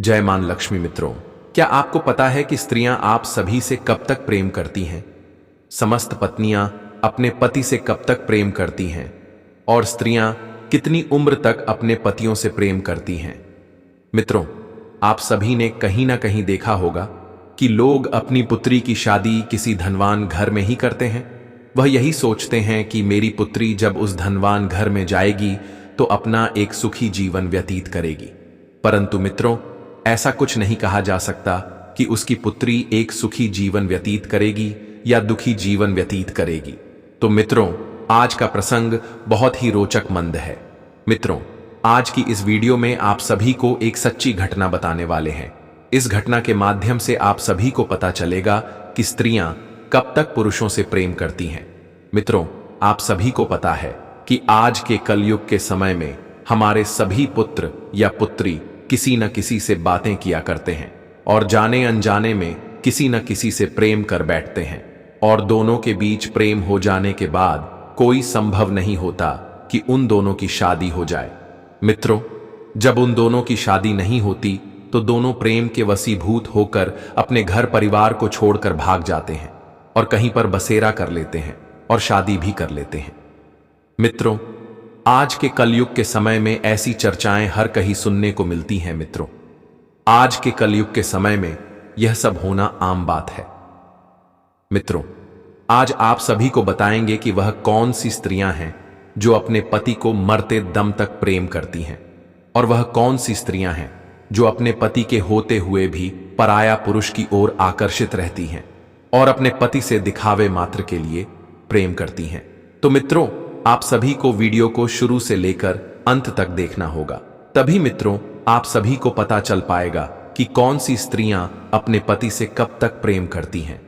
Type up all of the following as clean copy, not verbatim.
जय मां लक्ष्मी। मित्रों, क्या आपको पता है कि स्त्रियां आप सभी से कब तक प्रेम करती हैं? समस्त पत्नियां अपने पति से कब तक प्रेम करती हैं? और स्त्रियां कितनी उम्र तक अपने पतियों से प्रेम करती हैं? मित्रों, आप सभी ने कहीं ना कहीं देखा होगा कि लोग अपनी पुत्री की शादी किसी धनवान घर में ही करते हैं। वह यही सोचते हैं कि मेरी पुत्री जब उस धनवान घर में जाएगी तो अपना एक सुखी जीवन व्यतीत करेगी। परंतु मित्रों, ऐसा कुछ नहीं कहा जा सकता कि उसकी पुत्री एक सुखी जीवन व्यतीत करेगी या दुखी जीवन व्यतीत करेगी। तो मित्रों, आज का प्रसंग बहुत ही रोचक मंद है। मित्रों, आज की इस वीडियो में आप सभी को एक सच्ची घटना बताने वाले हैं। इस घटना के माध्यम से आप सभी को पता चलेगा कि स्त्रियां कब तक पुरुषों से प्रेम करती हैं। मित्रों, आप सभी को पता है कि आज के कलयुग के समय में हमारे सभी पुत्र या पुत्री किसी न किसी से बातें किया करते हैं और जाने अनजाने में किसी न किसी से प्रेम कर बैठते हैं, और दोनों के बीच प्रेम हो जाने के बाद कोई संभव नहीं होता कि उन दोनों की शादी हो जाए। मित्रों, जब उन दोनों की शादी नहीं होती तो दोनों प्रेम के वशीभूत होकर अपने घर परिवार को छोड़कर भाग जाते हैं और कहीं पर बसेरा कर लेते हैं और शादी भी कर लेते हैं। मित्रों, आज के कलयुग के समय में ऐसी चर्चाएं हर कहीं सुनने को मिलती हैं। मित्रों, आज के कलयुग के समय में यह सब होना आम बात है। मित्रों, आज आप सभी को बताएंगे कि वह कौन सी स्त्रियां हैं जो अपने पति को मरते दम तक प्रेम करती हैं, और वह कौन सी स्त्रियां हैं जो अपने पति के होते हुए भी पराया पुरुष की ओर आकर्षित रहती हैं और अपने पति से दिखावे मात्र के लिए प्रेम करती हैं। तो मित्रों, आप सभी को वीडियो को शुरू से लेकर अंत तक देखना होगा, तभी मित्रों आप सभी को पता चल पाएगा कि कौन सी स्त्रियां अपने पति से कब तक प्रेम करती हैं।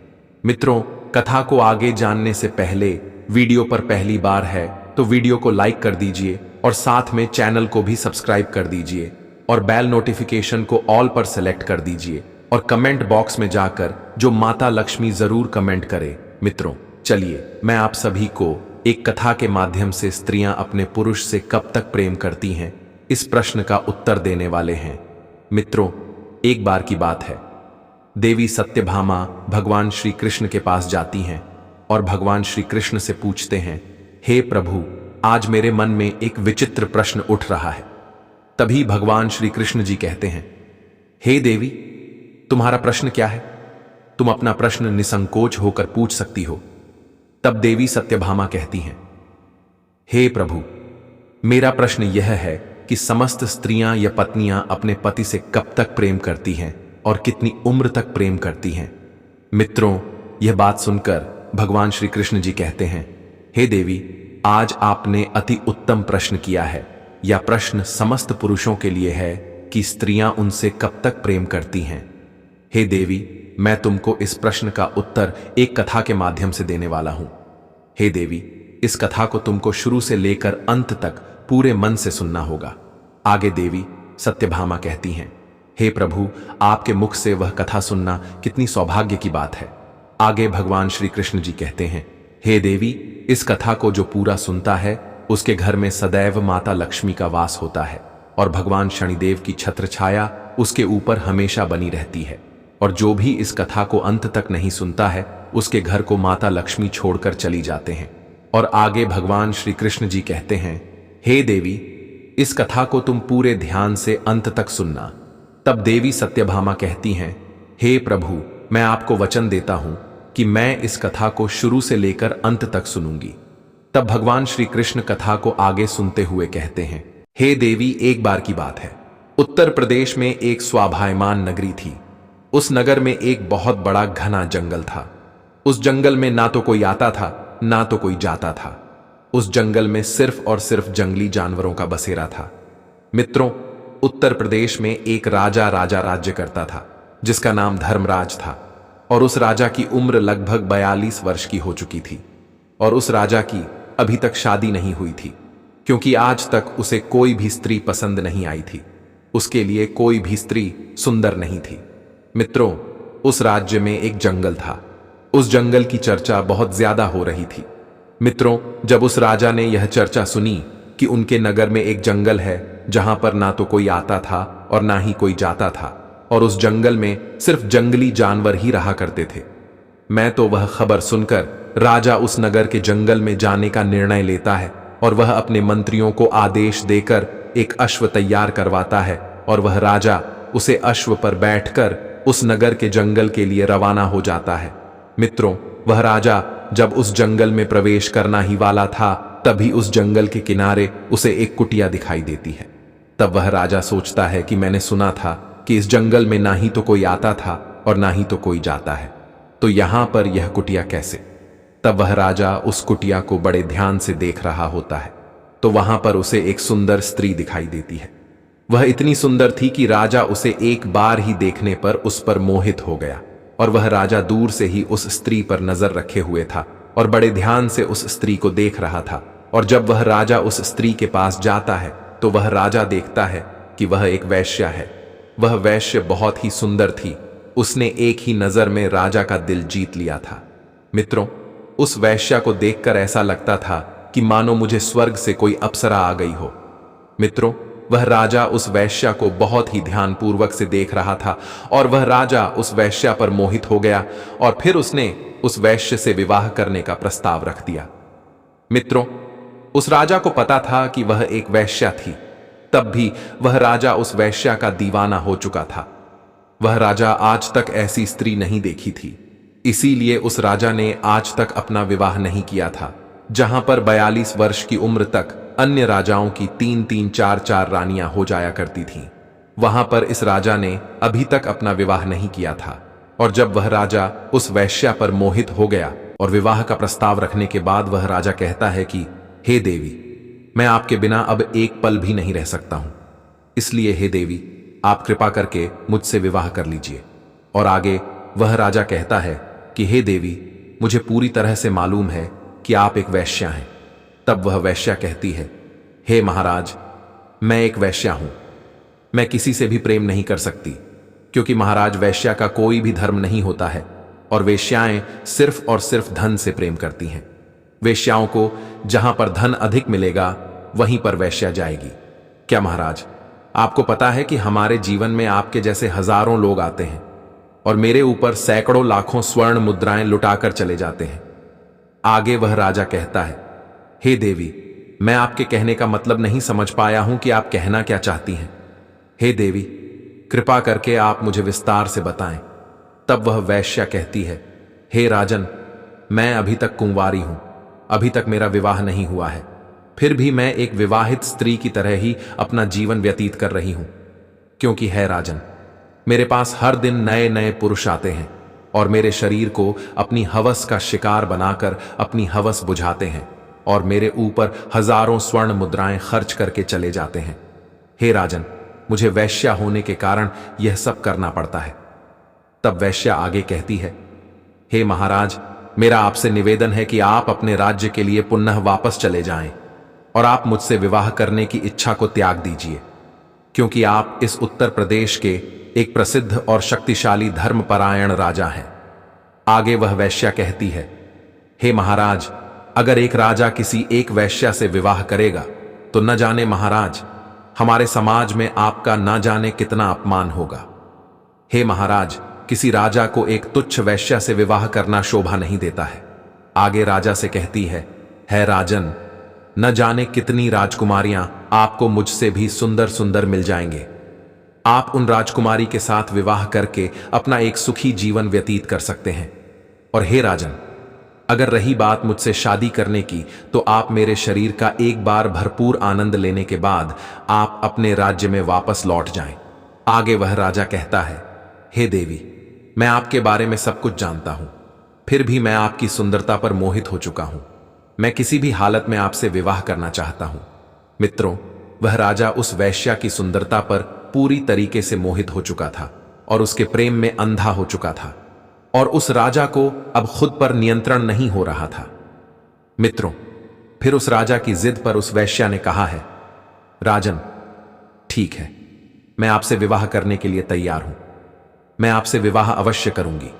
मित्रों, कथा को आगे जानने से पहले वीडियो पर पहली बार है तो वीडियो को लाइक कर दीजिए और साथ में चैनल को भी सब्सक्राइब कर दीजिए और बेल नोटिफिकेशन को ऑल पर सेलेक्ट कर दीजिए और कमेंट बॉक्स में जाकर जो माता लक्ष्मी जरूर कमेंट करे। मित्रों, चलिए मैं आप सभी को एक कथा के माध्यम से स्त्रियां अपने पुरुष से कब तक प्रेम करती हैं इस प्रश्न का उत्तर देने वाले हैं। मित्रों, एक बार की बात है, देवी सत्यभामा भगवान श्री कृष्ण के पास जाती हैं और भगवान श्री कृष्ण से पूछते हैं, हे प्रभु, आज मेरे मन में एक विचित्र प्रश्न उठ रहा है। तभी भगवान श्री कृष्ण जी कहते हैं, हे देवी, तुम्हारा प्रश्न क्या है? तुम अपना प्रश्न निसंकोच होकर पूछ सकती हो। तब देवी सत्यभामा कहती हैं, हे प्रभु, मेरा प्रश्न यह है कि समस्त स्त्रियां या पत्नियां अपने पति से कब तक प्रेम करती हैं और कितनी उम्र तक प्रेम करती हैं। मित्रों, यह बात सुनकर भगवान श्री कृष्ण जी कहते हैं, हे देवी, आज आपने अति उत्तम प्रश्न किया है। यह प्रश्न समस्त पुरुषों के लिए है कि स्त्रियां उनसे कब तक प्रेम करती हैं। हे देवी, मैं तुमको इस प्रश्न का उत्तर एक कथा के माध्यम से देने वाला हूं। हे देवी, इस कथा को तुमको शुरू से लेकर अंत तक पूरे मन से सुनना होगा। आगे देवी सत्यभामा कहती हैं, हे प्रभु, आपके मुख से वह कथा सुनना कितनी सौभाग्य की बात है। आगे भगवान श्री कृष्ण जी कहते हैं, हे देवी, इस कथा को जो पूरा सुनता है उसके घर में सदैव माता लक्ष्मी का वास होता है और भगवान शनिदेव की छत्र छाया उसके ऊपर हमेशा बनी रहती है, और जो भी इस कथा को अंत तक नहीं सुनता है उसके घर को माता लक्ष्मी छोड़कर चली जाते हैं। और आगे भगवान श्री कृष्ण जी कहते हैं, हे देवी, इस कथा को तुम पूरे ध्यान से अंत तक सुनना। तब देवी सत्यभामा कहती हैं, हे प्रभु, मैं आपको वचन देता हूं कि मैं इस कथा को शुरू से लेकर अंत तक सुनूंगी। तब भगवान श्री कृष्ण कथा को आगे सुनते हुए कहते हैं, हे देवी, एक बार की बात है, उत्तर प्रदेश में एक स्वाभायमान नगरी थी। उस नगर में एक बहुत बड़ा घना जंगल था। उस जंगल में ना तो कोई आता था ना तो कोई जाता था। उस जंगल में सिर्फ और सिर्फ जंगली जानवरों का बसेरा था। मित्रों, उत्तर प्रदेश में एक राजा राज्य करता था जिसका नाम धर्मराज था, और उस राजा की उम्र लगभग 42 वर्ष की हो चुकी थी, और उस राजा की अभी तक शादी नहीं हुई थी, क्योंकि आज तक उसे कोई भी स्त्री पसंद नहीं आई थी। उसके लिए कोई भी स्त्री सुंदर नहीं थी। मित्रों, उस राज्य में एक जंगल था। उस जंगल की चर्चा बहुत ज्यादा हो रही थी। मित्रों, जब उस राजा ने यह चर्चा सुनी कि उनके नगर में एक जंगल है जहां पर ना तो कोई आता था और ना ही कोई जाता था, और उस जंगल में सिर्फ जंगली जानवर ही रहा करते थे। मैं तो वह खबर सुनकर राजा उस नगर के जंगल में जाने का निर्णय लेता है और वह अपने मंत्रियों को आदेश देकर एक अश्व तैयार करवाता है और वह राजा उसे अश्व पर बैठकर उस नगर के जंगल के लिए रवाना हो जाता है। मित्रों, वह राजा जब उस जंगल में प्रवेश करना ही वाला था, तभी उस जंगल के किनारे उसे एक कुटिया दिखाई देती है। तब वह राजा सोचता है कि मैंने सुना था कि इस जंगल में ना ही तो कोई आता था और ना ही तो कोई जाता है, तो यहां पर यह कुटिया कैसे? तब वह राजा उस कुटिया को बड़े ध्यान से देख रहा होता है, तो वहां पर उसे एक सुंदर स्त्री दिखाई देती है। वह इतनी सुंदर थी कि राजा उसे एक बार ही देखने पर उस पर मोहित हो गया और वह राजा दूर से ही उस स्त्री पर नजर रखे हुए था और बड़े ध्यान से उस स्त्री को देख रहा था। और जब वह राजा उस स्त्री के पास जाता है तो वह राजा देखता है कि वह एक वैश्या है। वह वैश्य बहुत ही सुंदर थी। उसने एक ही नजर में राजा का दिल जीत लिया था। मित्रों, उस वैश्या को देखकर ऐसा लगता था कि मानो मुझे स्वर्ग से कोई अप्सरा आ गई हो। मित्रों, वह राजा उस वैश्या को बहुत ही ध्यानपूर्वक से देख रहा था और वह राजा उस वैश्या पर मोहित हो गया और फिर उसने उस वैश्य से विवाह करने का प्रस्ताव रख दिया। मित्रों, उस राजा को पता था कि वह एक वैश्या थी, तब भी वह राजा उस वैश्या का दीवाना हो चुका था। वह राजा आज तक ऐसी स्त्री नहीं देखी थी, इसीलिए उस राजा ने आज तक अपना विवाह नहीं किया था। जहां पर 42 वर्ष की उम्र तक अन्य राजाओं की 3-3, 4-4 रानियां हो जाया करती थीं, वहां पर इस राजा ने अभी तक अपना विवाह नहीं किया था। और जब वह राजा उस वैश्या पर मोहित हो गया और विवाह का प्रस्ताव रखने के बाद वह राजा कहता है कि हे देवी, मैं आपके बिना अब एक पल भी नहीं रह सकता हूं, इसलिए हे देवी, आप कृपा करके मुझसे विवाह कर लीजिए। और आगे वह राजा कहता है कि हे देवी, मुझे पूरी तरह से मालूम है कि आप एक वैश्या हैं। तब वह वैश्या कहती है, हे महाराज, मैं एक वैश्या हूं, मैं किसी से भी प्रेम नहीं कर सकती, क्योंकि महाराज, वैश्या का कोई भी धर्म नहीं होता है और वेश्याएं सिर्फ और सिर्फ धन से प्रेम करती हैं। वेश्याओं को जहां पर धन अधिक मिलेगा वहीं पर वैश्या जाएगी। क्या महाराज, आपको पता है कि हमारे जीवन में आपके जैसे हजारों लोग आते हैं और मेरे ऊपर सैकड़ों लाखों स्वर्ण मुद्राएं लुटाकर चले जाते हैं। आगे वह राजा कहता है, हे देवी, मैं आपके कहने का मतलब नहीं समझ पाया हूं कि आप कहना क्या चाहती हैं। हे देवी, कृपा करके आप मुझे विस्तार से बताएं। तब वह वैश्या कहती है, हे राजन, मैं अभी तक कुंवारी हूं, अभी तक मेरा विवाह नहीं हुआ है, फिर भी मैं एक विवाहित स्त्री की तरह ही अपना जीवन व्यतीत कर रही हूं, क्योंकि है राजन, मेरे पास हर दिन नए नए पुरुष आते हैं और मेरे शरीर को अपनी हवस का शिकार बनाकर अपनी हवस बुझाते हैं और मेरे ऊपर हजारों स्वर्ण मुद्राएं खर्च करके चले जाते हैं। हे राजन, मुझे वैश्या होने के कारण यह सब करना पड़ता है। तब वैश्या आगे कहती है, हे महाराज, मेरा आपसे निवेदन है कि आप अपने राज्य के लिए पुनः वापस चले जाएं और आप मुझसे विवाह करने की इच्छा को त्याग दीजिए, क्योंकि आप इस उत्तर प्रदेश के एक प्रसिद्ध और शक्तिशाली धर्मपरायण राजा हैं। आगे वह वैश्या कहती है, हे महाराज, अगर एक राजा किसी एक वैश्या से विवाह करेगा तो न जाने महाराज, हमारे समाज में आपका न जाने कितना अपमान होगा। हे महाराज, किसी राजा को एक तुच्छ वैश्या से विवाह करना शोभा नहीं देता है। आगे राजा से कहती है राजन, न जाने कितनी राजकुमारियां आपको मुझसे भी सुंदर सुंदर मिल जाएंगे। आप उन राजकुमारी के साथ विवाह करके अपना एक सुखी जीवन व्यतीत कर सकते हैं। और हे राजन, अगर रही बात मुझसे शादी करने की, तो आप मेरे शरीर का एक बार भरपूर आनंद लेने के बाद आप अपने राज्य में वापस लौट जाएं। आगे वह राजा कहता है, हे देवी, मैं आपके बारे में सब कुछ जानता हूं, फिर भी मैं आपकी सुंदरता पर मोहित हो चुका हूं। मैं किसी भी हालत में आपसे विवाह करना चाहता हूं। मित्रों, वह राजा उस वैश्या की सुंदरता पर पूरी तरीके से मोहित हो चुका था और उसके प्रेम में अंधा हो चुका था और उस राजा को अब खुद पर नियंत्रण नहीं हो रहा था। मित्रों, फिर उस राजा की जिद पर उस वैश्या ने कहा है, राजन, ठीक है, मैं आपसे विवाह करने के लिए तैयार हूं, मैं आपसे विवाह अवश्य करूंगी,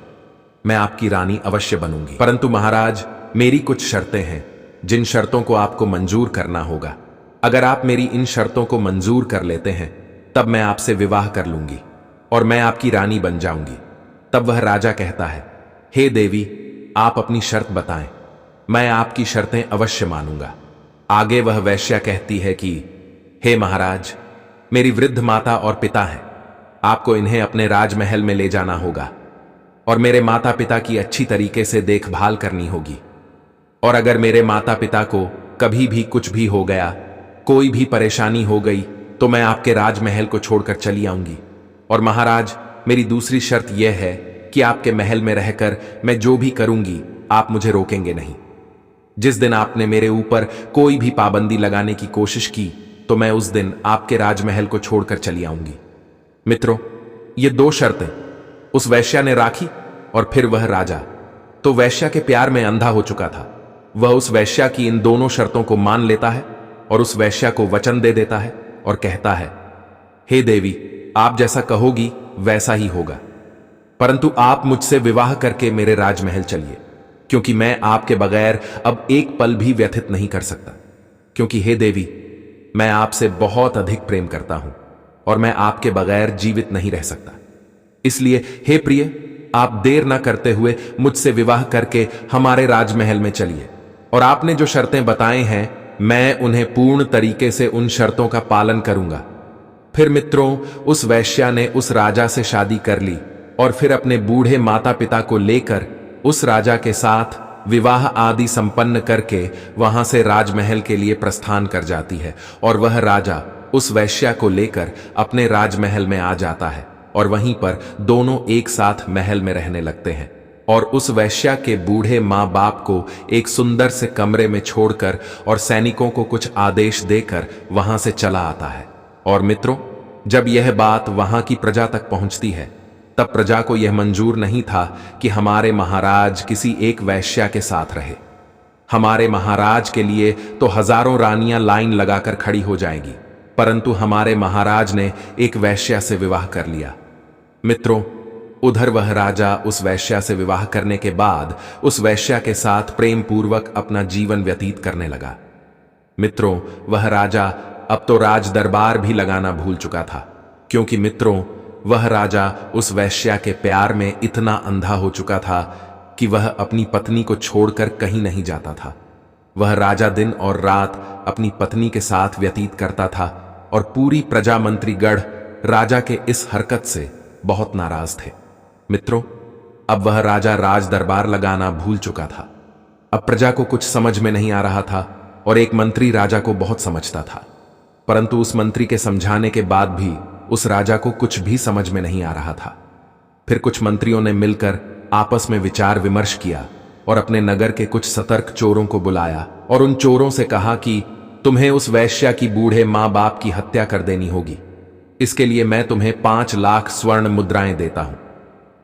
मैं आपकी रानी अवश्य बनूंगी, परंतु महाराज, मेरी कुछ शर्तें हैं जिन शर्तों को आपको मंजूर करना होगा। अगर आप मेरी इन शर्तों को मंजूर कर लेते हैं तब मैं आपसे विवाह कर लूंगी, और मैं आपकी रानी बन जाऊंगी। तब वह राजा कहता है, हे देवी, आप अपनी शर्त बताएं, मैं आपकी शर्तें अवश्य मानूंगा। आगे वह वैश्या कहती है कि हे महाराज, मेरी वृद्ध माता और पिता हैं, आपको इन्हें अपने राजमहल में ले जाना होगा और मेरे माता पिता की अच्छी तरीके से देखभाल करनी होगी। और अगर मेरे माता पिता को कभी भी कुछ भी हो गया, कोई भी परेशानी हो गई, तो मैं आपके राजमहल को छोड़कर चली आऊंगी। और महाराज, मेरी दूसरी शर्त यह है कि आपके महल में रहकर मैं जो भी करूंगी आप मुझे रोकेंगे नहीं। जिस दिन आपने मेरे ऊपर कोई भी पाबंदी लगाने की कोशिश की तो मैं उस दिन आपके राजमहल को छोड़कर चली आऊंगी। मित्रों, ये दो शर्तें उस वैश्या ने राखी और फिर वह राजा तो वैश्या के प्यार में अंधा हो चुका था। वह उस वैश्या की इन दोनों शर्तों को मान लेता है और उस वैश्या को वचन दे देता है और कहता है, हे देवी, आप जैसा कहोगी वैसा ही होगा, परंतु आप मुझसे विवाह करके मेरे राजमहल चलिए, क्योंकि मैं आपके बगैर अब एक पल भी व्यतीत नहीं कर सकता। क्योंकि हे देवी, मैं आपसे बहुत अधिक प्रेम करता हूं और मैं आपके बगैर जीवित नहीं रह सकता। इसलिए हे प्रिय, आप देर ना करते हुए मुझसे विवाह करके हमारे राजमहल में चलिए और आपने जो शर्तें बताए हैं मैं उन्हें पूर्ण तरीके से उन शर्तों का पालन करूंगा। फिर मित्रों, उस वैश्या ने उस राजा से शादी कर ली और फिर अपने बूढ़े माता पिता को लेकर उस राजा के साथ विवाह आदि संपन्न करके वहां से राजमहल के लिए प्रस्थान कर जाती है। और वह राजा उस वैश्या को लेकर अपने राजमहल में आ जाता है और वहीं पर दोनों एक साथ महल में रहने लगते हैं। और उस वैश्या के बूढ़े माँ बाप को एक सुंदर से कमरे में छोड़कर और सैनिकों को कुछ आदेश देकर वहां से चला आता है। और मित्रों, जब यह बात वहां की प्रजा तक पहुंचती है तब प्रजा को यह मंजूर नहीं था कि हमारे महाराज किसी एक वैश्या के साथ रहे। हमारे महाराज के लिए तो हजारों रानियां लाइन लगाकर खड़ी हो जाएंगी, परंतु हमारे महाराज ने एक वैश्या से विवाह कर लिया। मित्रों, उधर वह राजा उस वैश्या से विवाह करने के बाद उस वैश्या के साथ प्रेम पूर्वक अपना जीवन व्यतीत करने लगा। मित्रों, वह राजा अब तो राज दरबार भी लगाना भूल चुका था, क्योंकि मित्रों, वह राजा उस वैश्या के प्यार में इतना अंधा हो चुका था कि वह अपनी पत्नी को छोड़कर कहीं नहीं जाता था। वह राजा दिन और रात अपनी पत्नी के साथ व्यतीत करता था और पूरी प्रजा मंत्रीगण राजा के इस हरकत से बहुत नाराज थे। मित्रों, अब वह राजा राज दरबार लगाना भूल चुका था। अब प्रजा को कुछ समझ में नहीं आ रहा था और एक मंत्री राजा को बहुत समझता था, परंतु उस मंत्री के समझाने के बाद भी उस राजा को कुछ भी समझ में नहीं आ रहा था। फिर कुछ मंत्रियों ने मिलकर आपस में विचार विमर्श किया और अपने नगर के कुछ सतर्क चोरों को बुलाया और उन चोरों से कहा कि तुम्हें उस वैश्या की बूढ़े मां बाप की हत्या कर देनी होगी। इसके लिए मैं तुम्हें 5 लाख स्वर्ण मुद्राएं देता हूं।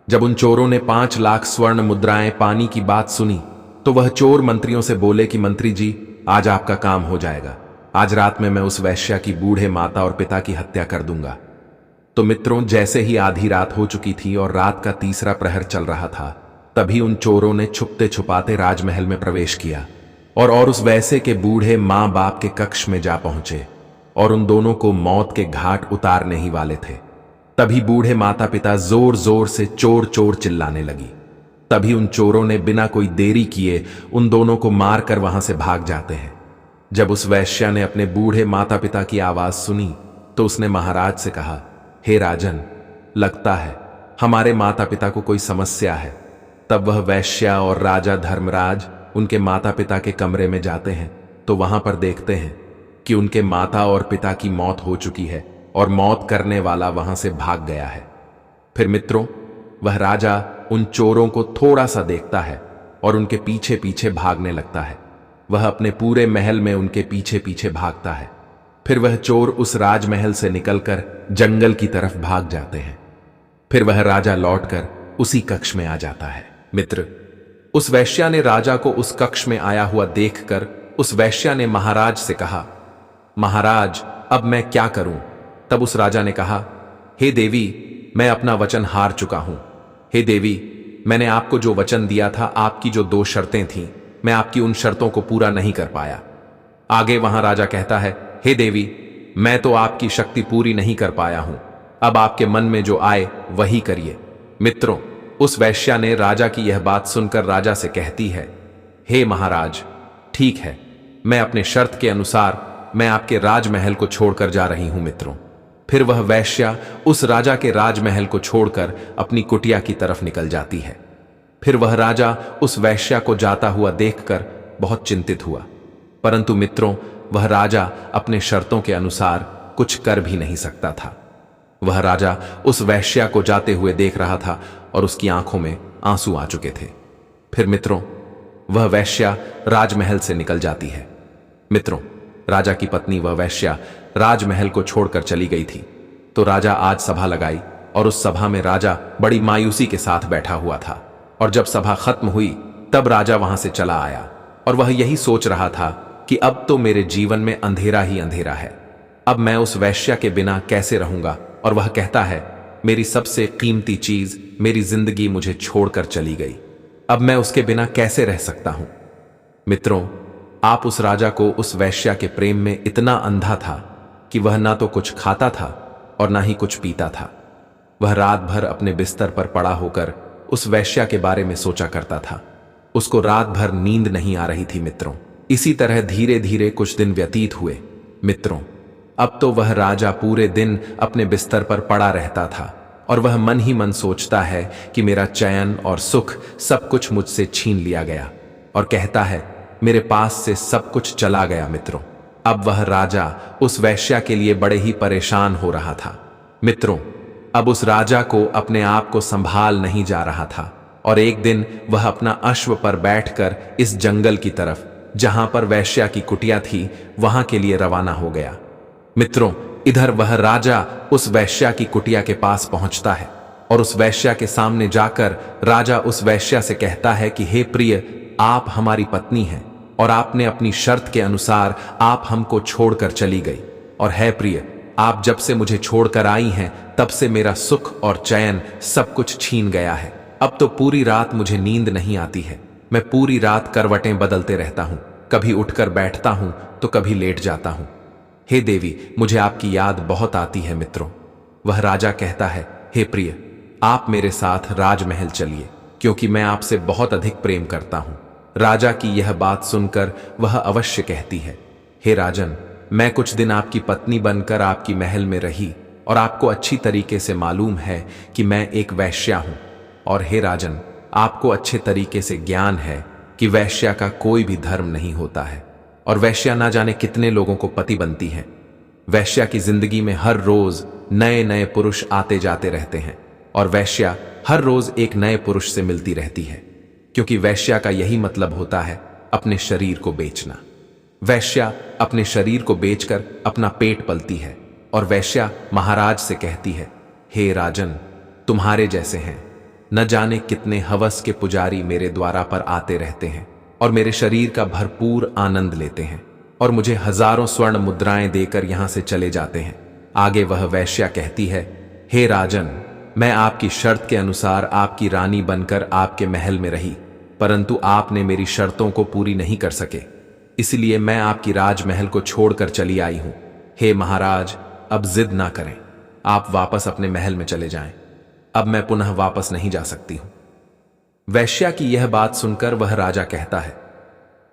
जब उन चोरों ने 5 लाख स्वर्ण मुद्राएं पानी की बात सुनी तो वह चोर मंत्रियों से बोले कि मंत्री जी, आज आपका काम हो जाएगा। आज रात में मैं उस वैश्या की बूढ़े माता और पिता की हत्या कर दूंगा। तो मित्रों, जैसे ही आधी रात हो चुकी थी और रात का तीसरा प्रहर चल रहा था, तभी उन चोरों ने छुपते छुपाते राजमहल में प्रवेश किया और उस वैश्य के बूढ़े मां बाप के कक्ष में जा पहुंचे और उन दोनों को मौत के घाट उतारने ही वाले थे। तभी बूढ़े माता पिता जोर जोर से चोर चोर चिल्लाने लगी। तभी उन चोरों ने बिना कोई देरी किए उन दोनों को मारकर वहां से भाग जाते हैं। जब उस वैश्या ने अपने बूढ़े माता पिता की आवाज सुनी तो उसने महाराज से कहा, हे राजन, लगता है हमारे माता पिता को कोई समस्या है। तब वह वैश्या और राजा धर्मराज उनके माता पिता के कमरे में जाते हैं तो वहां पर देखते हैं कि उनके माता और पिता की मौत हो चुकी है और मौत करने वाला वहां से भाग गया है। फिर मित्रों, वह राजा उन चोरों को थोड़ा सा देखता है और उनके पीछे पीछे भागने लगता है। वह अपने पूरे महल में उनके पीछे पीछे भागता है। फिर वह चोर उस राजमहल से निकलकर जंगल की तरफ भाग जाते हैं। फिर वह राजा लौटकर उसी कक्ष में आ जाता है। मित्र, उस वैश्या ने राजा को उस कक्ष में आया हुआ देखकर उस वैश्या ने महाराज से कहा, महाराज, अब मैं क्या करूं? तब उस राजा ने कहा, हे देवी, मैं अपना वचन हार चुका हूं। हे देवी, मैंने आपको जो वचन दिया था, आपकी जो 2 शर्तें थीं, मैं आपकी उन शर्तों को पूरा नहीं कर पाया। आगे वहां राजा कहता है, हे देवी, मैं तो आपकी शक्ति पूरी नहीं कर पाया हूं, अब आपके मन में जो आए वही करिए। मित्रों, उस वैश्या ने राजा की यह बात सुनकर राजा से कहती है, हे महाराज, ठीक है, मैं अपने शर्त के अनुसार मैं आपके राजमहल को छोड़कर जा रही हूं। मित्रों, फिर वह वैश्या उस राजा के राजमहल को छोड़कर अपनी कुटिया की तरफ निकल जाती है। फिर वह राजा उस वैश्या को जाता हुआ देखकर बहुत चिंतित हुआ, परंतु मित्रों, वह राजा अपने शर्तों के अनुसार कुछ कर भी नहीं सकता था। वह राजा उस वैश्या को जाते हुए देख रहा था और उसकी आंखों में आंसू आ चुके थे। फिर मित्रों, वह वैश्या राजमहल से निकल जाती है। मित्रों, राजा की पत्नी वह वैश्या राजमहल को छोड़कर चली गई थी, तो राजा आज सभा लगाई और उस सभा में राजा बड़ी मायूसी के साथ बैठा हुआ था। और जब सभा खत्म हुई तब राजा वहां से चला आया और वह यही सोच रहा था कि अब तो मेरे जीवन में अंधेरा ही अंधेरा है, अब मैं उस वैश्या के बिना कैसे रहूंगा। और वह कहता है, मेरी सबसे कीमती चीज मेरी जिंदगी मुझे छोड़कर चली गई, अब मैं उसके बिना कैसे रह सकता हूं। मित्रों, आप उस राजा को उस वैश्या के प्रेम में इतना अंधा था कि वह ना तो कुछ खाता था और ना ही कुछ पीता था। वह रात भर अपने बिस्तर पर पड़ा होकर उस वैश्या के बारे में सोचा करता था। उसको रात भर नींद नहीं आ रही थी। मित्रों, इसी तरह धीरे धीरे कुछ दिन व्यतीत हुए। मित्रों, अब तो वह राजा पूरे दिन अपने बिस्तर पर पड़ा रहता था और वह मन ही मन सोचता है कि मेरा चैन और सुख सब कुछ मुझसे छीन लिया गया, और कहता है, मेरे पास से सब कुछ चला गया। मित्रों, अब वह राजा उस वैश्या के लिए बड़े ही परेशान हो रहा था। मित्रों, अब उस राजा को अपने आप को संभाल नहीं जा रहा था और एक दिन वह अपना अश्व पर बैठकर इस जंगल की तरफ, जहां पर वैश्या की कुटिया थी, वहां के लिए रवाना हो गया। मित्रों, इधर वह राजा उस वैश्या की कुटिया के पास पहुंचता है और उस वैश्या के सामने जाकर राजा उस वैश्या से कहता है कि हे प्रिय, आप हमारी पत्नी हैं और आपने अपनी शर्त के अनुसार आप हमको छोड़कर चली गई, और है प्रिय, आप जब से मुझे छोड़कर आई हैं तब से मेरा सुख और चैन सब कुछ छीन गया है। अब तो पूरी रात मुझे नींद नहीं आती है, मैं पूरी रात करवटें बदलते रहता हूं, कभी उठकर बैठता हूं तो कभी लेट जाता हूं। हे देवी, मुझे आपकी याद बहुत आती है। मित्रों, वह राजा कहता है, हे प्रिय, आप मेरे साथ राजमहल चलिए, क्योंकि मैं आपसे बहुत अधिक प्रेम करता हूं। राजा की यह बात सुनकर वह अवश्य कहती है, हे राजन, मैं कुछ दिन आपकी पत्नी बनकर आपकी महल में रही और आपको अच्छी तरीके से मालूम है कि मैं एक वैश्या हूं, और हे राजन, आपको अच्छे तरीके से ज्ञान है कि वैश्या का कोई भी धर्म नहीं होता है और वैश्या ना जाने कितने लोगों को पति बनती है। वैश्या की जिंदगी में हर रोज नए नए पुरुष आते जाते रहते हैं और वैश्या हर रोज एक नए पुरुष से मिलती रहती है, क्योंकि वैश्या का यही मतलब होता है अपने शरीर को बेचना। वैश्या अपने शरीर को बेचकर अपना पेट पलती है और वैश्या महाराज से कहती है, हे राजन, तुम्हारे जैसे हैं न जाने कितने हवस के पुजारी मेरे द्वारा पर आते रहते हैं और मेरे शरीर का भरपूर आनंद लेते हैं और मुझे हजारों स्वर्ण मुद्राएं देकर यहां से चले जाते हैं। आगे वह वैश्या कहती है, हे राजन, मैं आपकी शर्त के अनुसार आपकी रानी बनकर आपके महल में रही, परंतु आपने मेरी शर्तों को पूरी नहीं कर सके, इसलिए मैं आपकी राजमहल को छोड़कर चली आई हूं। हे महाराज, अब जिद ना करें, आप वापस अपने महल में चले जाएं, अब मैं पुनः वापस नहीं जा सकती हूं। वैश्या की यह बात सुनकर वह राजा कहता है,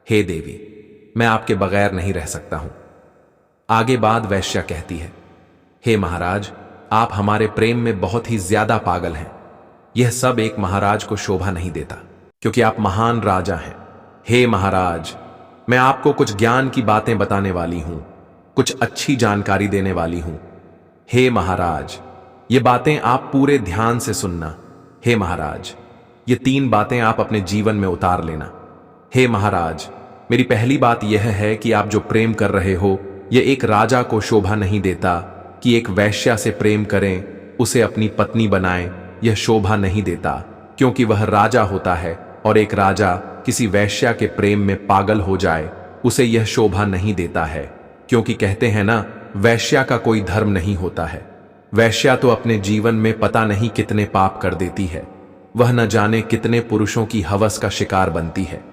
हे देवी, मैं आपके बगैर नहीं रह सकता हूं। आगे बाद वैश्या कहती है, हे महाराज, आप हमारे प्रेम में बहुत ही ज्यादा पागल हैं। यह सब एक महाराज को शोभा नहीं देता, क्योंकि आप महान राजा हैं। हे महाराज, मैं आपको कुछ ज्ञान की बातें बताने वाली हूं, कुछ अच्छी जानकारी देने वाली हूं। हे महाराज, ये बातें आप पूरे ध्यान से सुनना। हे महाराज, ये 3 बातें आप अपने जीवन में उतार लेना। हे महाराज, मेरी पहली बात यह है कि आप जो प्रेम कर रहे हो, यह एक राजा को शोभा नहीं देता कि एक वैश्या से प्रेम करें, उसे अपनी पत्नी बनाएं, यह शोभा नहीं देता, क्योंकि वह राजा होता है और एक राजा किसी वैश्या के प्रेम में पागल हो जाए, उसे यह शोभा नहीं देता है, क्योंकि कहते हैं ना, वैश्या का कोई धर्म नहीं होता है। वैश्या तो अपने जीवन में पता नहीं कितने पाप कर देती है, वह न जाने कितने पुरुषों की हवस का शिकार बनती है।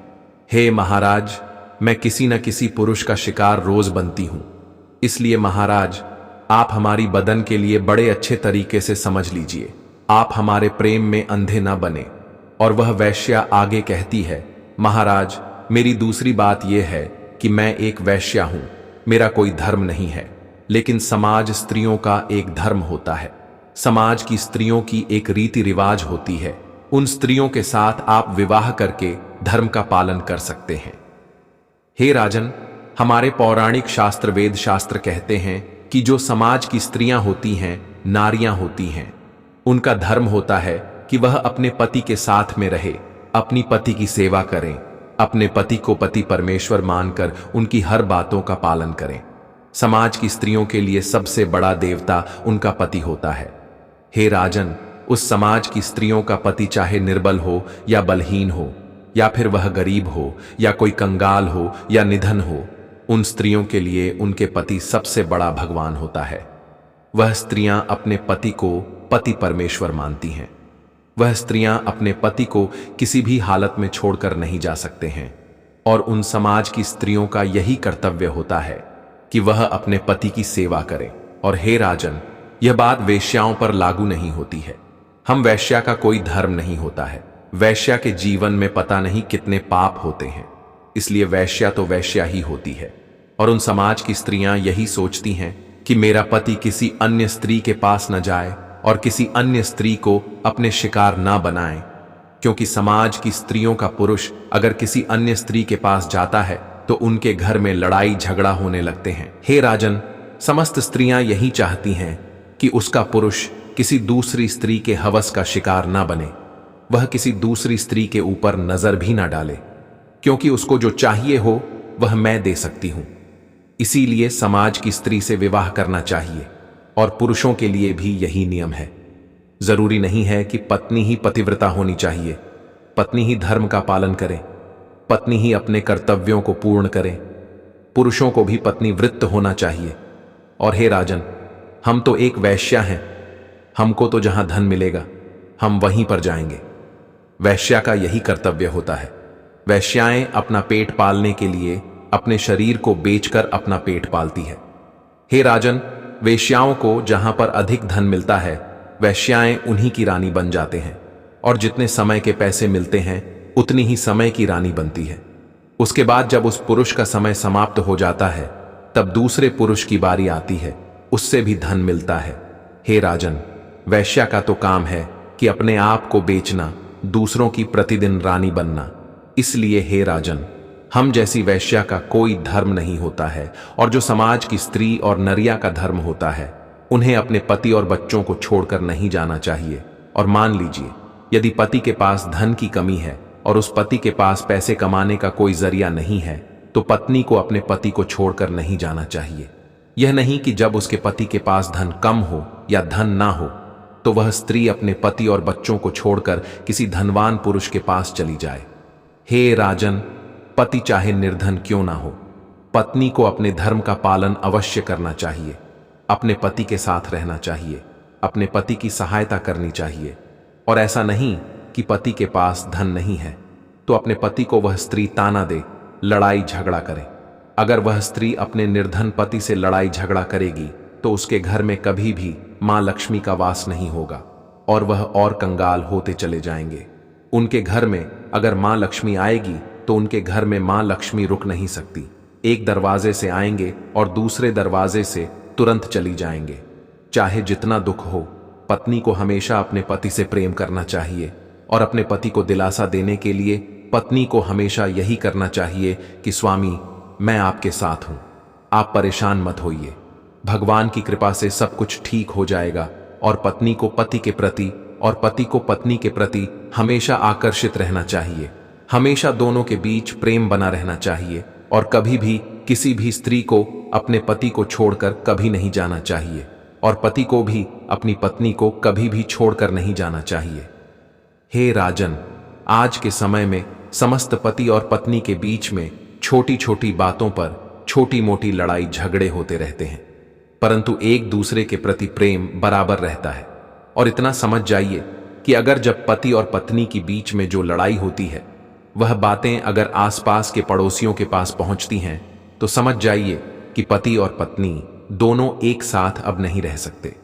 हे महाराज, मैं किसी न किसी पुरुष का शिकार रोज बनती हूं, इसलिए महाराज, आप हमारी बदन के लिए बड़े अच्छे तरीके से समझ लीजिए। आप हमारे प्रेम में अंधे न बने। और वह वैश्या आगे कहती है, महाराज, मेरी दूसरी बात यह है कि मैं एक वैश्या हूं, मेरा कोई धर्म नहीं है, लेकिन समाज स्त्रियों का एक धर्म होता है। समाज की स्त्रियों की एक रीति रिवाज होती है। उन स्त्रियों के साथ आप विवाह करके धर्म का पालन कर सकते हैं। हे राजन, हमारे पौराणिक शास्त्र वेद शास्त्र कहते हैं कि जो समाज की स्त्रियां होती हैं, नारियां होती हैं, उनका धर्म होता है कि वह अपने पति के साथ में रहे, अपनी पति की सेवा करें, अपने पति को पति परमेश्वर मानकर उनकी हर बातों का पालन करें। समाज की स्त्रियों के लिए सबसे बड़ा देवता उनका पति होता है। हे राजन, उस समाज की स्त्रियों का पति चाहे निर्बल हो या बलहीन हो, या फिर वह गरीब हो या कोई कंगाल हो या निधन हो, उन स्त्रियों के लिए उनके पति सबसे बड़ा भगवान होता है। वह स्त्रियां अपने पति को पति परमेश्वर मानती हैं। वह स्त्रियां अपने पति को किसी भी हालत में छोड़कर नहीं जा सकते हैं, और उन समाज की स्त्रियों का यही कर्तव्य होता है कि वह अपने पति की सेवा करें। और हे राजन, यह बात वेश्याओं पर लागू नहीं होती है। हम वैश्या का कोई धर्म नहीं होता है। वैश्या के जीवन में पता नहीं कितने पाप होते हैं, इसलिए वैश्या तो वैश्या ही होती है। और उन समाज की स्त्रियां यही सोचती हैं कि मेरा पति किसी अन्य स्त्री के पास न जाए और किसी अन्य स्त्री को अपने शिकार ना बनाए, क्योंकि समाज की स्त्रियों का पुरुष अगर किसी अन्य स्त्री के पास जाता है तो उनके घर में लड़ाई झगड़ा होने लगते हैं। हे राजन, समस्त स्त्रियां यही चाहती हैं कि उसका पुरुष किसी दूसरी स्त्री के हवस का शिकार ना बने, वह किसी दूसरी स्त्री के ऊपर नजर भी ना डाले, क्योंकि उसको जो चाहिए हो वह मैं दे सकती हूं। इसीलिए समाज की स्त्री से विवाह करना चाहिए, और पुरुषों के लिए भी यही नियम है। जरूरी नहीं है कि पत्नी ही पतिव्रता होनी चाहिए। पत्नी ही धर्म का पालन करे, पत्नी ही अपने कर्तव्यों को पूर्ण करे। पुरुषों को भी पत्नी वृत्त होना चाहिए। और हे राजन, हम तो एक वैश्या हैं, हमको तो जहां धन मिलेगा हम वहीं पर जाएंगे। वैश्या का यही कर्तव्य होता है। वैश्याएं अपना पेट पालने के लिए अपने शरीर को बेचकर अपना पेट पालती है। हे राजन, वेश्याओं को जहां पर अधिक धन मिलता है, वैश्याएं उन्हीं की रानी बन जाते हैं, और जितने समय के पैसे मिलते हैं उतनी ही समय की रानी बनती है। उसके बाद जब उस पुरुष का समय समाप्त हो जाता है, तब दूसरे पुरुष की बारी आती है, उससे भी धन मिलता है। हे राजन, वैश्या का तो काम है कि अपने आप को बेचना, दूसरों की प्रतिदिन रानी बनना। इसलिए हे राजन, हम जैसी वैश्या का कोई धर्म नहीं होता है, और जो समाज की स्त्री और नरिया का धर्म होता है, उन्हें अपने पति और बच्चों को छोड़कर नहीं जाना चाहिए। और मान लीजिए, यदि पति के पास धन की कमी है और उस पति के पास पैसे कमाने का कोई जरिया नहीं है, तो पत्नी को अपने पति को छोड़कर नहीं जाना चाहिए। यह नहीं कि जब उसके पति के पास धन कम हो या धन ना हो तो वह स्त्री अपने पति और बच्चों को छोड़कर किसी धनवान पुरुष के पास चली जाए। हे राजन, पति चाहे निर्धन क्यों ना हो, पत्नी को अपने धर्म का पालन अवश्य करना चाहिए। अपने पति के साथ रहना चाहिए, अपने पति की सहायता करनी चाहिए। और ऐसा नहीं कि पति के पास धन नहीं है तो अपने पति को वह स्त्री ताना दे, लड़ाई झगड़ा करे। अगर वह स्त्री अपने निर्धन पति से लड़ाई झगड़ा करेगी तो उसके घर में कभी भी मां लक्ष्मी का वास नहीं होगा, और वह और कंगाल होते चले जाएंगे। उनके घर में अगर मां लक्ष्मी आएगी तो उनके घर में मां लक्ष्मी रुक नहीं सकती। एक दरवाजे से आएंगे और दूसरे दरवाजे से तुरंत चली जाएंगे। चाहे जितना दुख हो, पत्नी को हमेशा अपने पति से प्रेम करना चाहिए, और अपने पति को दिलासा देने के लिए पत्नी को हमेशा यही करना चाहिए कि स्वामी, मैं आपके साथ हूं, आप परेशान मत होइए, भगवान की कृपा से सब कुछ ठीक हो जाएगा। और पत्नी को पति के प्रति और पति को पत्नी के प्रति हमेशा आकर्षित रहना चाहिए। हमेशा दोनों के बीच प्रेम बना रहना चाहिए, और कभी भी किसी भी स्त्री को अपने पति को छोड़कर कभी नहीं जाना चाहिए, और पति को भी अपनी पत्नी को कभी भी छोड़कर नहीं जाना चाहिए। हे राजन, आज के समय में समस्त पति और पत्नी के बीच में छोटी छोटी बातों पर छोटी मोटी लड़ाई झगड़े होते रहते हैं, परंतु एक दूसरे के प्रति प्रेम बराबर रहता है। और इतना समझ जाइए कि अगर जब पति और पत्नी के बीच में जो लड़ाई होती है, वह बातें अगर आसपास के पड़ोसियों के पास पहुंचती हैं, तो समझ जाइए कि पति और पत्नी दोनों एक साथ अब नहीं रह सकते।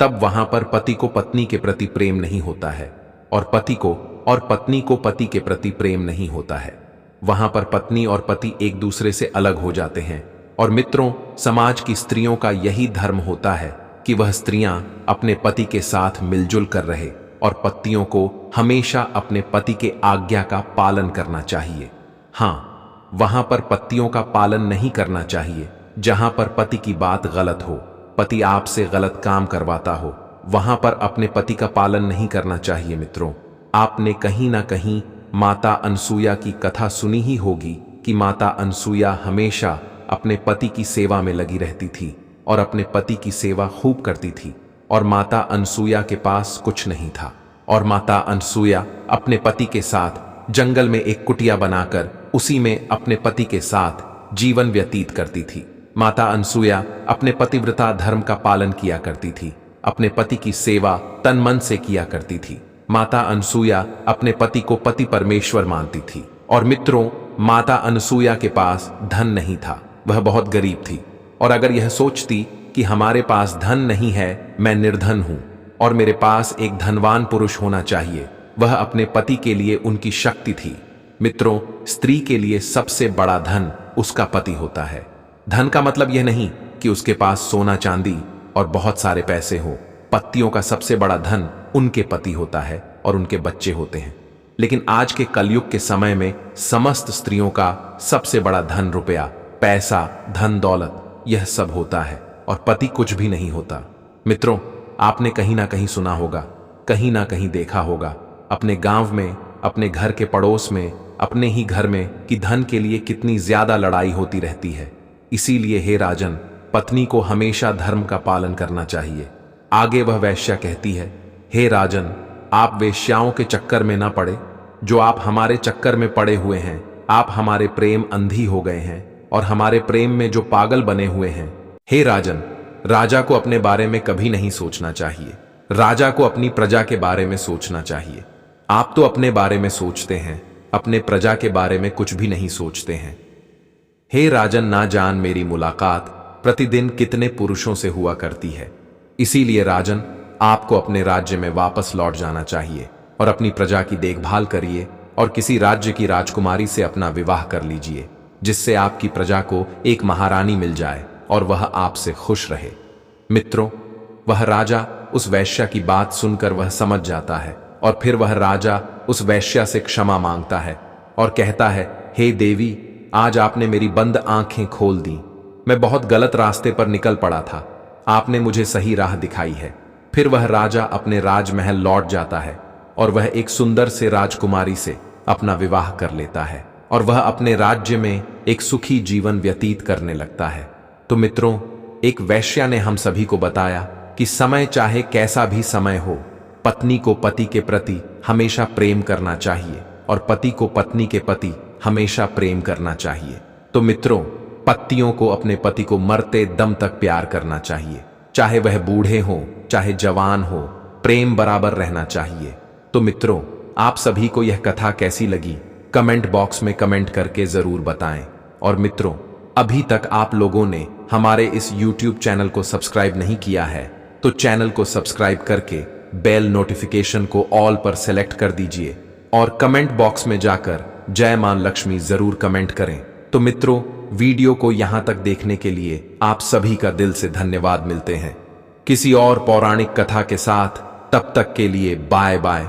तब वहां पर पति को पत्नी के प्रति प्रेम नहीं होता है और पति को और पत्नी को पति के प्रति प्रेम नहीं होता है। वहां पर पत्नी और पति एक दूसरे से अलग हो जाते हैं। और मित्रों, समाज की स्त्रियों का यही धर्म होता है कि वह स्त्रियां अपने पति के साथ मिलजुल कर रहे और पत्नियों को हमेशा अपने पति के आज्ञा का पालन करना चाहिए। हाँ, वहां पर पत्नियों का पालन नहीं करना चाहिए जहां पर पति की बात गलत हो, पति आपसे गलत काम करवाता हो, वहां पर अपने पति का पालन नहीं करना चाहिए। मित्रों, आपने कहीं ना कहीं माता अनसुया की कथा सुनी ही होगी कि माता अनसुया हमेशा अपने पति की सेवा में लगी रहती थी और अपने पति की सेवा खूब करती थी। और माता अनसुया के पास कुछ नहीं था और माता अनसुया अपने पति के साथ जंगल में एक कुटिया बनाकर उसी में अपने पति के साथ जीवन व्यतीत करती थी। माता अनसुया अपने पतिव्रता धर्म का पालन किया करती थी, अपने पति की सेवा तन मन से किया करती थी। माता अनसुया अपने पति को पति परमेश्वर मानती थी। और मित्रों, माता अनसुया के पास धन नहीं था, वह बहुत गरीब थी। और अगर यह सोचती कि हमारे पास धन नहीं है, मैं निर्धन हूं और मेरे पास एक धनवान पुरुष होना चाहिए, वह अपने पति के लिए उनकी शक्ति थी। मित्रों, स्त्री के लिए सबसे बड़ा धन उसका पति होता है। धन का मतलब यह नहीं कि उसके पास सोना चांदी और बहुत सारे पैसे हो। पत्नियों का सबसे बड़ा धन उनके पति होता है और उनके बच्चे होते हैं। लेकिन आज के कलयुग के समय में समस्त स्त्रियों का सबसे बड़ा धन रुपया, पैसा, धन दौलत, यह सब होता है और पति कुछ भी नहीं होता। मित्रों, आपने कहीं ना कहीं सुना होगा, कहीं ना कहीं देखा होगा, अपने गांव में, अपने घर के पड़ोस में, अपने ही घर में कि धन के लिए कितनी ज्यादा लड़ाई होती रहती है। इसीलिए हे राजन, पत्नी को हमेशा धर्म का पालन करना चाहिए। आगे वह वैश्या कहती है, हे राजन, आप वेश्याओं के चक्कर में ना पड़े, जो आप हमारे चक्कर में पड़े हुए हैं। आप हमारे प्रेम अंधी हो गए हैं और हमारे प्रेम में जो पागल बने हुए हैं। हे राजन, राजा को अपने बारे में कभी नहीं सोचना चाहिए। राजा को अपनी प्रजा के बारे में सोचना चाहिए। आप तो अपने बारे में सोचते हैं, अपने प्रजा के बारे में कुछ भी नहीं सोचते हैं। हे राजन, ना जान मेरी मुलाकात प्रतिदिन कितने पुरुषों से हुआ करती है। इसीलिए राजन, आपको अपने राज्य में वापस लौट जाना चाहिए और अपनी प्रजा की देखभाल करिए और किसी राज्य की राजकुमारी से अपना विवाह कर लीजिए, जिससे आपकी प्रजा को एक महारानी मिल जाए और वह आपसे खुश रहे। मित्रों, वह राजा उस वैश्या की बात सुनकर वह समझ जाता है और फिर वह राजा उस वैश्या से क्षमा मांगता है और कहता है, हे देवी, आज आपने मेरी बंद आंखें खोल दी। मैं बहुत गलत रास्ते पर निकल पड़ा था, आपने मुझे सही राह दिखाई है। फिर वह राजा अपने राजमहल लौट जाता है और वह एक सुंदर से राजकुमारी से अपना विवाह कर लेता है और वह अपने राज्य में एक सुखी जीवन व्यतीत करने लगता है। तो मित्रों, एक वैश्या ने हम सभी को बताया कि समय चाहे कैसा भी समय हो, पत्नी को पति के प्रति हमेशा प्रेम करना चाहिए और पति को पत्नी के प्रति हमेशा प्रेम करना चाहिए। तो मित्रों, पत्नियों को अपने पति को मरते दम तक प्यार करना चाहिए, चाहे वह बूढ़े हो चाहे जवान हो, प्रेम बराबर रहना चाहिए। तो मित्रों, आप सभी को यह कथा कैसी लगी, कमेंट बॉक्स में कमेंट करके जरूर बताएं। और मित्रों, अभी तक आप लोगों ने हमारे इस YouTube चैनल को सब्सक्राइब नहीं किया है तो चैनल को सब्सक्राइब करके बेल नोटिफिकेशन को ऑल पर सेलेक्ट कर दीजिए और कमेंट बॉक्स में जाकर जय मां लक्ष्मी जरूर कमेंट करें। तो मित्रों, वीडियो को यहां तक देखने के लिए आप सभी का दिल से धन्यवाद। मिलते हैं किसी और पौराणिक कथा के साथ, तब तक के लिए बाय बाय।